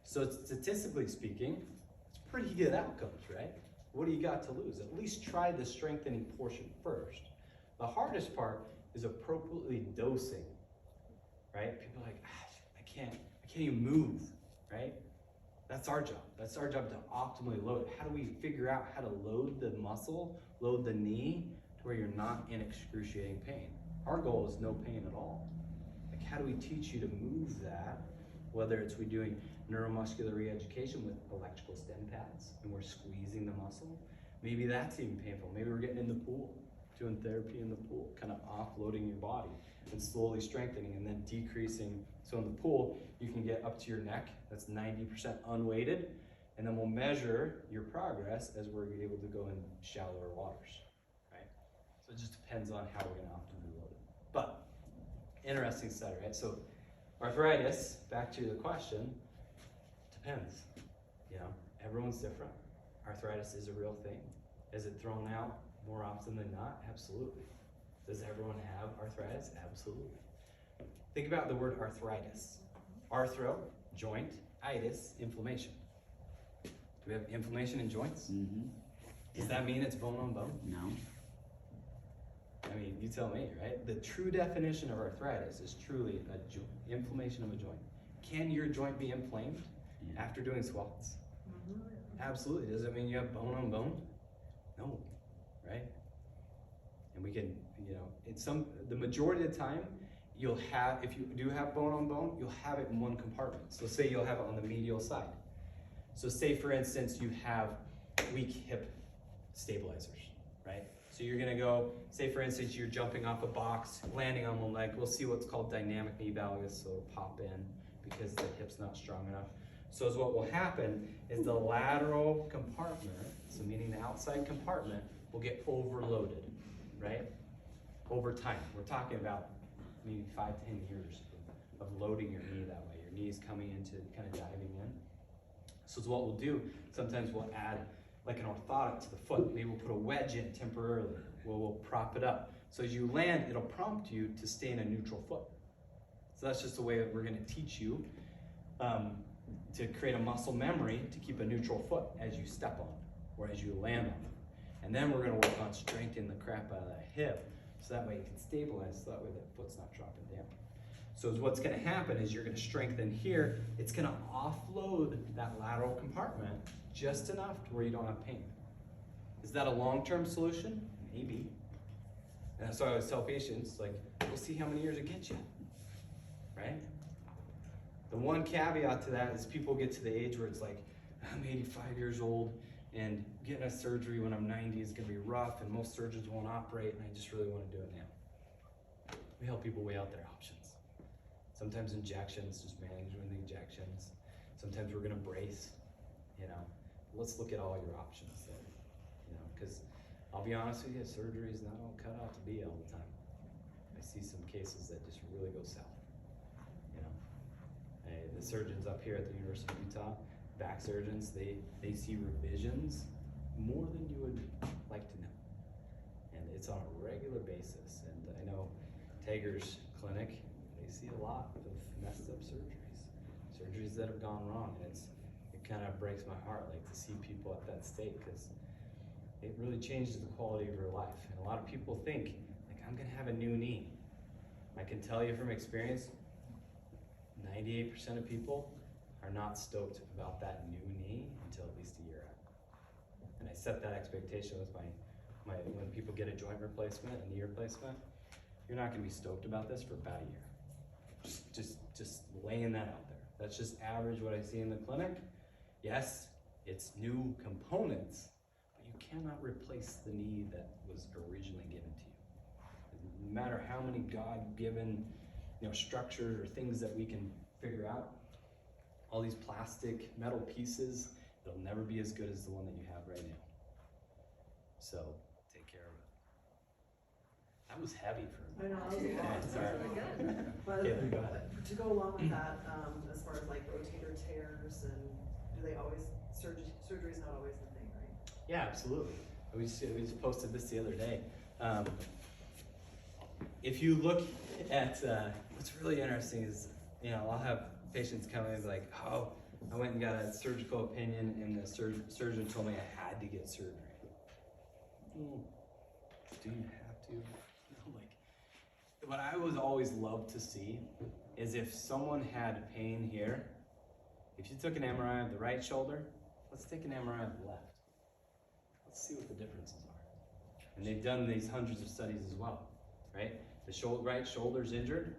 So statistically speaking, it's pretty good outcomes, right? What do you got to lose? At least try the strengthening portion first. The hardest part is appropriately dosing, right? People are like, I can't even move, right? That's our job. That's our job to optimally load. How do we figure out how to load the muscle, load the knee, to where you're not in excruciating pain? Our goal is no pain at all. Like, how do we teach you to move that? Whether it's we doing neuromuscular re-education with electrical stem pads, and we're squeezing the muscle. Maybe that's even painful. Maybe we're getting in the pool, doing therapy in the pool, kind of offloading your body and slowly strengthening and then decreasing. So in the pool, you can get up to your neck. That's 90% unweighted. And then we'll measure your progress as we're able to go in shallower waters, right? So it just depends on how we're gonna optimally load it. But, interesting study, right? So arthritis, back to the question, depends. You know, everyone's different. Arthritis is a real thing. Is it thrown out more often than not? Absolutely. Does everyone have arthritis? Absolutely. Think about the word arthritis. Arthro, joint, itis, inflammation. Do we have inflammation in joints? Mm-hmm. Does that mean it's bone on bone? No. I mean, you tell me, right? The true definition of arthritis is truly a inflammation of a joint. Can your joint be inflamed Yeah. after doing squats? Absolutely. Does it mean you have bone on bone? No, right? And we can, you know, the majority of the time, you'll have, if you do have bone on bone, you'll have it in one compartment. So say you'll have it on the medial side. So say for instance, you have weak hip stabilizers, right? So you're gonna go, say for instance, you're jumping off a box, landing on one leg. We'll see what's called dynamic knee valgus, so it'll pop in because the hip's not strong enough. So what will happen is the lateral compartment, so meaning the outside compartment, will get overloaded, right? Over time. We're talking about maybe 5-10 years of loading your knee that way. Your knee's coming into kind of diving in. So what we'll do, sometimes we'll add like an orthotic to the foot. Maybe we'll put a wedge in temporarily. We'll prop it up. So as you land, it'll prompt you to stay in a neutral foot. So that's just the way that we're gonna teach you to create a muscle memory to keep a neutral foot as you step on or as you land on it. And then we're gonna work on strengthening the crap out of that hip so that way you can stabilize, so that way that foot's not dropping down. So what's gonna happen is you're gonna strengthen here, it's gonna offload that lateral compartment just enough to where you don't have pain. Is that a long-term solution? Maybe. And that's why I always tell patients, like, we'll see how many years it gets you, right? The one caveat to that is people get to the age where it's like, I'm 85 years old and getting a surgery when I'm 90 is gonna be rough and most surgeons won't operate and I just really wanna do it now. We help people weigh out their options. Sometimes injections, just managing the injections. Sometimes we're gonna brace, you know. Let's look at all your options there, you know, because I'll be honest with you, surgery is not all cut out to be all the time. I see some cases that just really go south, you know. The surgeons up here at the University of Utah, back surgeons, they see revisions more than you would like to know. And it's on a regular basis. And I know Tager's clinic, they see a lot of messed up surgeries that have gone wrong. And it kind of breaks my heart, like, to see people at that state, because it really changes the quality of your life. And a lot of people think, like, I'm gonna have a new knee. I can tell you from experience, 98% of people are not stoked about that new knee until at least a year out. And I set that expectation with my when people get a joint replacement, a knee replacement, you're not gonna be stoked about this for about a year. Just laying that out there. That's just average what I see in the clinic. Yes, it's new components, but you cannot replace the knee that was originally given to you. No matter how many God-given, you know, structures or things that we can figure out, all these plastic metal pieces, they'll never be as good as the one that you have right now. So take care of it. That was heavy for I me. know, that was really good. But Yeah, go ahead. to go along with that, as far as like rotator tears and do they always, surgery's not always the thing, right? Yeah, absolutely. We just posted this the other day. If you look at, what's really interesting is, you know, I'll have patients come in like, oh, I went and got a surgical opinion and the surgeon told me I had to get surgery. Well, do you have to? You know, like, what I would always love to see is if someone had pain here, if you took an MRI of the right shoulder, let's take an MRI of the left. Let's see what the differences are. And they've done these hundreds of studies as well, right? The right shoulder's injured.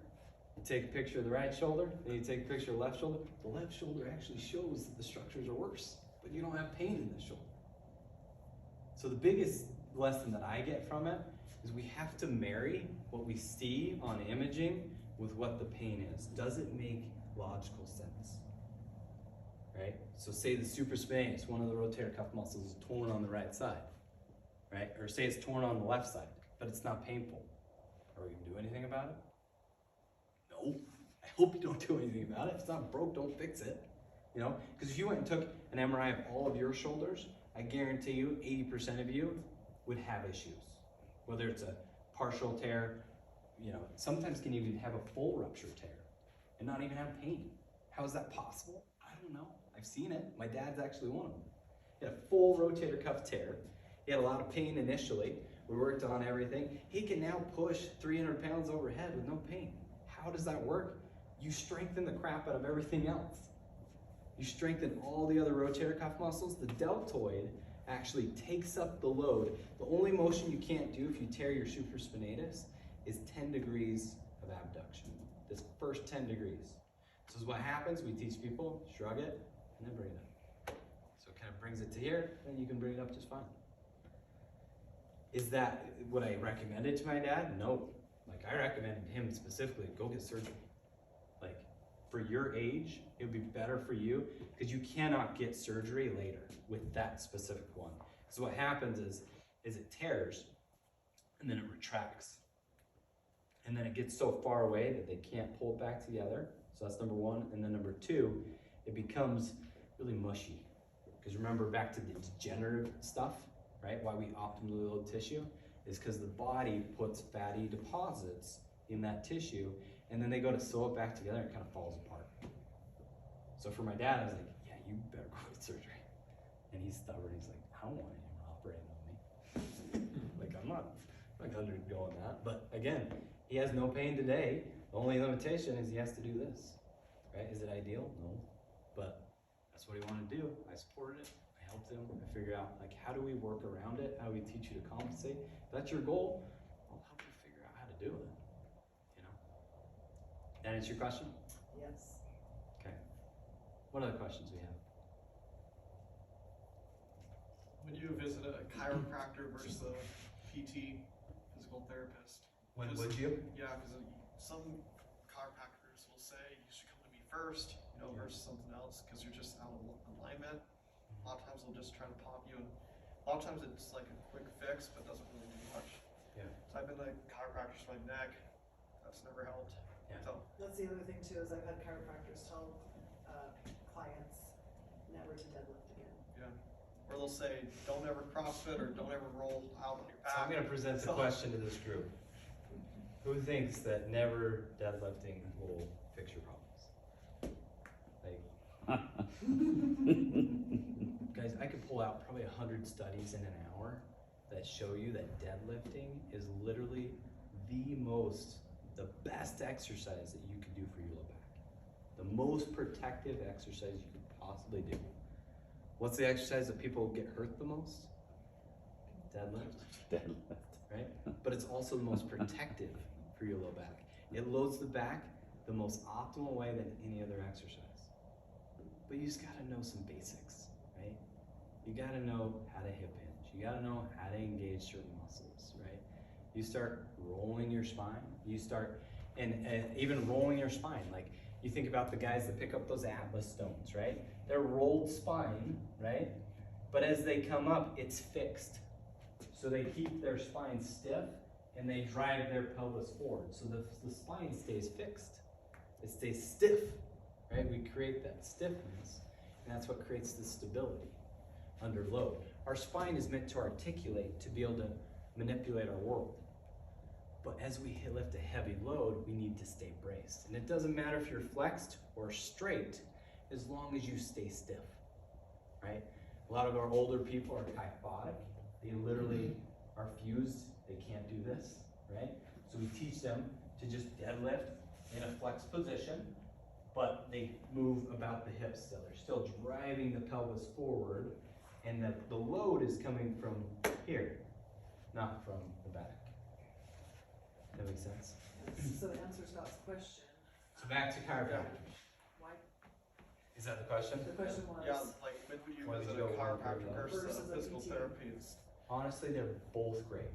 You take a picture of the right shoulder, then you take a picture of the left shoulder. The left shoulder actually shows that the structures are worse, but you don't have pain in the shoulder. So the biggest lesson that I get from it is we have to marry what we see on imaging with what the pain is. Does it make logical sense? Right? So say the supraspinatus, one of the rotator cuff muscles, is torn on the right side, right? Or say it's torn on the left side, but it's not painful. Are we gonna do anything about it? No. I hope you don't do anything about it. If it's not broke, don't fix it. You know, because if you went and took an MRI of all of your shoulders, I guarantee you 80% of you would have issues. Whether it's a partial tear, you know, sometimes can even have a full rupture tear and not even have pain. How is that possible? I don't know. I've seen it. My dad's actually one of them. He had a full rotator cuff tear. He had a lot of pain initially. We worked on everything. He can now push 300 pounds overhead with no pain. How does that work? You strengthen the crap out of everything else. You strengthen all the other rotator cuff muscles. The deltoid actually takes up the load. The only motion you can't do if you tear your supraspinatus is 10 degrees of abduction. This first 10 degrees. So is what happens, we teach people, shrug it, and then bring it up. So it kind of brings it to here, and you can bring it up just fine. Is that what I recommended to my dad? No. Like, I recommended him specifically, go get surgery. Like, for your age, it would be better for you, because you cannot get surgery later with that specific one. So what happens is it tears, and then it retracts. And then it gets so far away that they can't pull it back together. So that's number one. And then number two, it becomes really mushy. Because remember, back to the degenerative stuff, right? Why we optimally load tissue is because the body puts fatty deposits in that tissue, and then they go to sew it back together and it kind of falls apart. So for my dad, I was like, yeah, you better go get surgery. And he's stubborn. He's like, I don't want anyone operating on me. Like, I'm not undergoing that. But again, he has no pain today. The only limitation is he has to do this, right? Is it ideal? No, but that's what he wanted to do. I supported it. I helped him. I figured out, like, how do we work around it? How do we teach you to compensate? If that's your goal, I'll help you figure out how to do it, you know? That answer your question? Yes. Okay. What other questions we have? When you visit a chiropractor versus a PT, physical therapist. When Because- would you? Yeah, because some chiropractors will say you should come to me first, you know, versus something else, because you're just out of alignment. A lot of times they'll just try to pop you, and a lot of times it's like a quick fix, but doesn't really do much. Yeah. So I've been to chiropractors for my neck, that's never helped. Yeah. So, That's the other thing too, is I've had chiropractors tell, clients never to deadlift again. yeah. Or they'll say, don't ever CrossFit or don't ever roll out on your So I'm back. gonna present the So- question to this group. Who thinks that never deadlifting will fix your problems? Like, guys, I could pull out probably 100 studies in an hour that show you that deadlifting is literally the best exercise that you could do for your low back. The most protective exercise you could possibly do. What's the exercise that people get hurt the most? Deadlift. Right? But it's also the most protective for your low back. It loads the back the most optimal way than any other exercise. But you just gotta know some basics, right? You gotta know how to hip hinge. You gotta know how to engage certain muscles, right? You start rolling your spine. You start, and even rolling your spine. Like, you think about the guys that pick up those Atlas stones, right? They're rolled spine, right? But as they come up, it's fixed. So they keep their spine stiff and they drive their pelvis forward. So the spine stays fixed. It stays stiff, right? We create that stiffness, and that's what creates the stability under load. Our spine is meant to articulate, to be able to manipulate our world. But as we lift a heavy load, we need to stay braced. And it doesn't matter if you're flexed or straight, as long as you stay stiff, right? A lot of our older people are kyphotic. They literally are fused. They can't do this, right? So we teach them to just deadlift in a flexed position, but they move about the hips still. They're still driving the pelvis forward, and the load is coming from here, not from the back. That makes sense? So to answer Scott's question, So back to chiropractors. why, Is that the question? the question was. Yeah, like when would you Why would visit you a go chiropractor one versus versus a a physical PT? therapist? honestly, they're both great.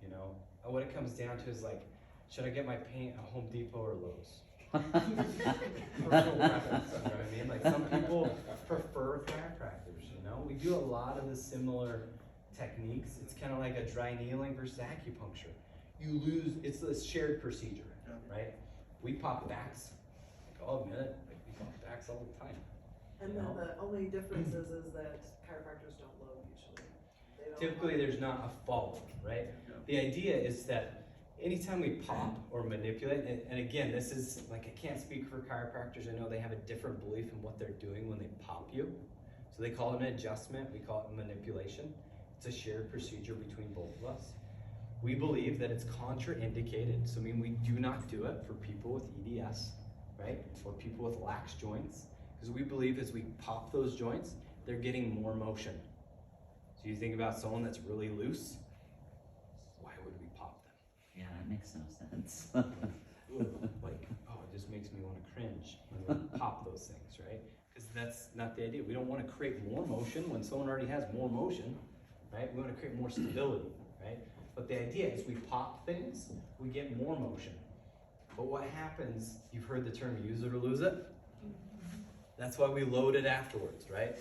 You know, what it comes down to is like, should I get my paint at Home Depot or Lowe's? Personal preference, you know what I mean? Like some people prefer chiropractors, you know? We do a lot of the similar techniques. It's kind of like a dry needling versus acupuncture. You lose, it's a shared procedure, right? We pop backs, like, I'll admit it, like we pop backs all the time. And then the only difference is that chiropractors don't load usually. They don't Typically, there's not a follow, right? The idea is that anytime we pop or manipulate, and again, this is like, I can't speak for chiropractors. I know they have a different belief in what they're doing when they pop you. So they call it an adjustment, we call it manipulation. It's a shared procedure between both of us. We believe that it's contraindicated. So I mean, we do not do it for people with EDS, right? Or people with lax joints. Because we believe as we pop those joints, they're getting more motion. So you think about someone that's really loose, why would we pop them? Yeah, that makes no sense. Like, oh, it just makes me want to cringe when we pop those things, right? Because that's not the idea. We don't want to create more motion when someone already has more motion, right? We want to create more stability, right? But the idea is we pop things, we get more motion. But what happens, you've heard the term use it or lose it? That's why we load it afterwards, right?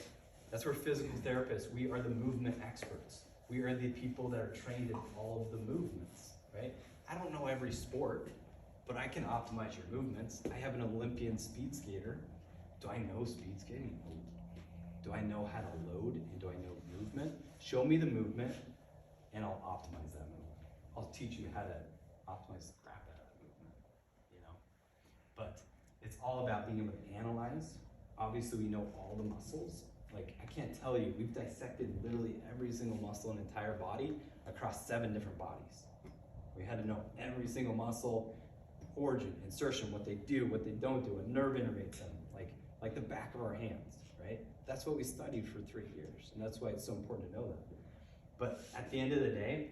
That's where physical therapists, we are the movement experts. We are the people that are trained in all of the movements, right? I don't know every sport, but I can optimize your movements. I have an Olympian speed skater. Do I know speed skating? No. Do I know how to load and do I know movement? Show me the movement and I'll optimize that movement. I'll teach you how to optimize the crap out of that movement, you know? But it's all about being able to analyze. Obviously we know all the muscles. Like, I can't tell you, we've dissected literally every single muscle in the entire body across 7 different bodies. We had to know every single muscle, origin, insertion, what they do, what they don't do, what nerve innervates them, like the back of our hands, right? That's what we studied for 3 years, and that's why it's so important to know that. But at the end of the day,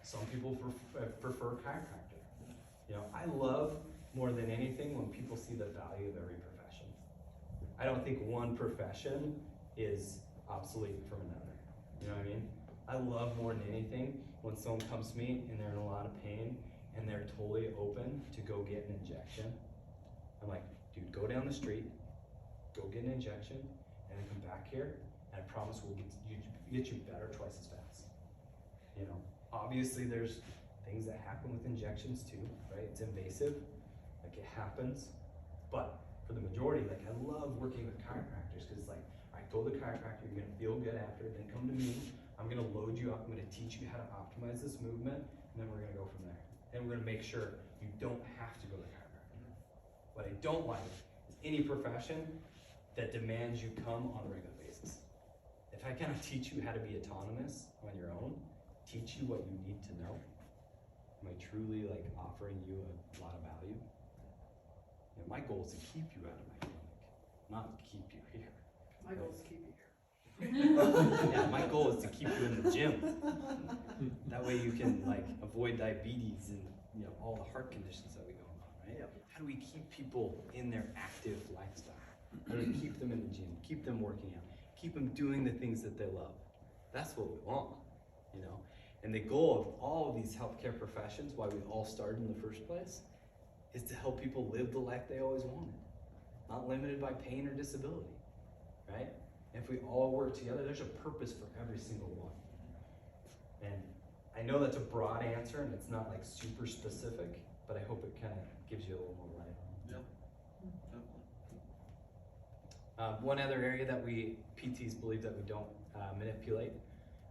some people prefer chiropractor. You know, I love more than anything when people see the value of every profession. I don't think one profession is obsolete from another. You know what I mean? I love more than anything when someone comes to me and they're in a lot of pain and they're totally open to go get an injection. I'm like, dude, go down the street, go get an injection, and then come back here, and I promise we'll get you better twice as fast. You know, obviously there's things that happen with injections too, right? It's invasive, like it happens, but for the majority, like I love working with chiropractors because like, I told the chiropractor, you're gonna feel good after, then come to me, I'm gonna load you up, I'm gonna teach you how to optimize this movement, and then we're gonna go from there. And we're gonna make sure you don't have to go to the chiropractor. What I don't like is any profession that demands you come on a regular basis. If I kind of teach you how to be autonomous on your own, teach you what you need to know, am I truly like offering you a lot of value? You know, my goal is to keep you out of my clinic, not keep you here. My goal is to keep you here. Yeah, my goal is to keep you in the gym. That way you can like avoid diabetes and you know all the heart conditions that we go on, right? Yep. How do we keep people in their active lifestyle? How do we keep them in the gym, keep them working out, keep them doing the things that they love? That's what we want, you know? And the goal of all of these healthcare professions, why we all started in the first place, is to help people live the life they always wanted, not limited by pain or disability, right? And if we all work together, there's a purpose for every single one. And I know that's a broad answer and it's not like super specific, but I hope it kind of gives you a little more light. Yeah, definitely. One other area that we PTs believe that we don't manipulate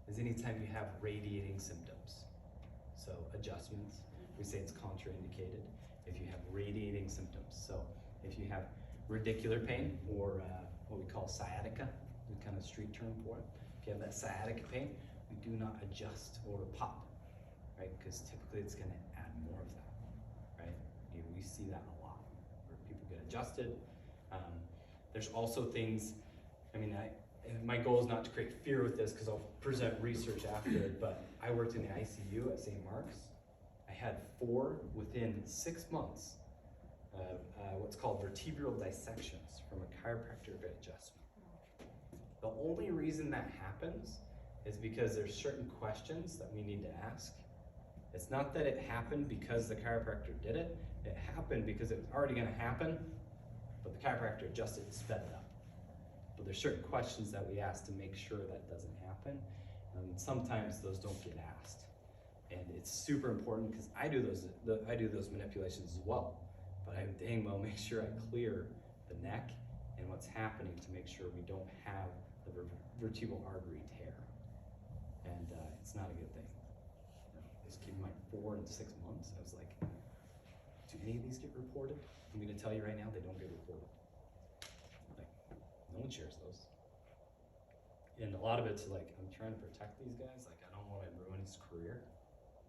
is anytime you have radiating symptoms. So adjustments, we say it's contraindicated if you have radiating symptoms. So if you have radicular pain or what we call sciatica, the kind of street term for it. If you have that sciatica pain, we do not adjust or pop, right? Because typically it's gonna add more of that, right? We see that a lot where people get adjusted. There's also things, I mean, and my goal is not to create fear with this because I'll present research after it, but I worked in the ICU at St. Mark's. I had 4 within 6 months, what's called vertebral dissections from a chiropractor adjustment. The only reason that happens is because there's certain questions that we need to ask. It's not that it happened because the chiropractor did it. It happened because it was already gonna happen, but the chiropractor adjusted and sped it up. But there's certain questions that we ask to make sure that doesn't happen. And sometimes those don't get asked. And it's super important because I do those manipulations as well. But I dang well make sure I clear the neck and what's happening to make sure we don't have the vertebral artery tear. And it's not a good thing. This kid, like 4 and 6 months, I was like, do any of these get reported? I'm gonna tell you right now, they don't get reported. Like, no one shares those. And a lot of it's like, I'm trying to protect these guys, like I don't wanna ruin his career,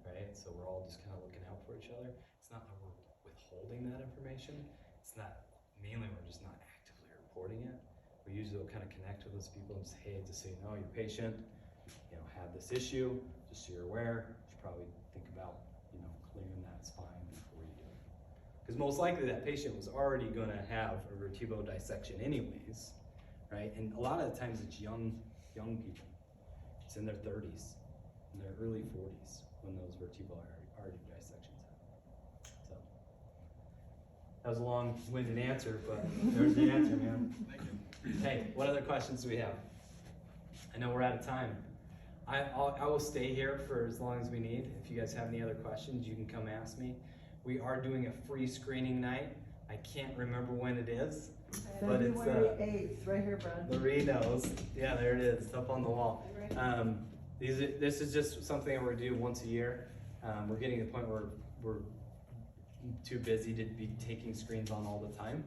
right? So we're all just kind of looking out for each other. It's not that we're withholding that information. It's not, mainly we're just not actively reporting it. We usually will kind of connect with those people and say, hey, just so you know, your patient, had this issue, just so you're aware, you should probably think about, clearing that spine before you do it. Because most likely that patient was already gonna have a vertebral dissection anyways, right? And a lot of the times it's young people. It's in their 30s, in their early 40s when those vertebral artery dissections happen. So, that was a long-winded answer, but there's the answer, man. Thank you. Hey, what other questions do we have? I know we're out of time. I will stay here for as long as we need. If you guys have any other questions, you can come ask me. We are doing a free screening night. I can't remember when it is, but it's February 8th, right here, Brad. Loree knows. Yeah, there it is. It's up on the wall. This is just something that we're doing once a year. We're getting to the point where we're too busy to be taking screens on all the time,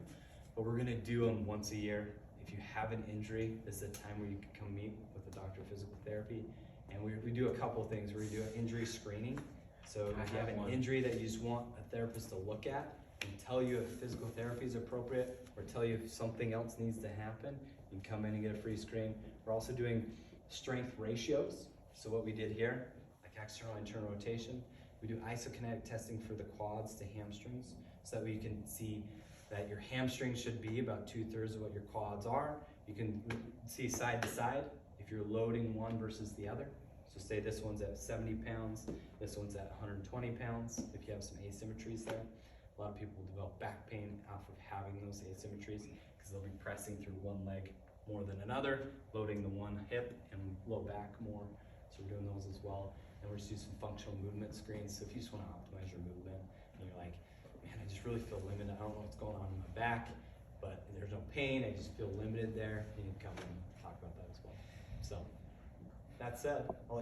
but we're gonna do them once a year. If you have an injury, this is a time where you can come meet with the doctor of physical therapy. And we do a couple of things. We do an injury screening. So if you have an injury that you just want a therapist to look at and tell you if physical therapy is appropriate or tell you if something else needs to happen, you can come in and get a free screen. We're also doing strength ratios. So what we did here, like external and internal rotation, we do isokinetic testing for the quads to hamstrings so that we can see that your hamstrings should be about 2/3 of what your quads are. You can see side to side if you're loading one versus the other. So say this one's at 70 pounds, this one's at 120 pounds, if you have some asymmetries there. A lot of people develop back pain off of having those asymmetries because they'll be pressing through one leg more than another, loading the one hip and low back more. So we're doing those as well. And we're just doing some functional movement screens. So if you just want to optimize your movement and you're like, man, I just really feel limited. I don't know what's going on in my back, but there's no pain. I just feel limited there. You can come and talk about that as well. So that said, I'll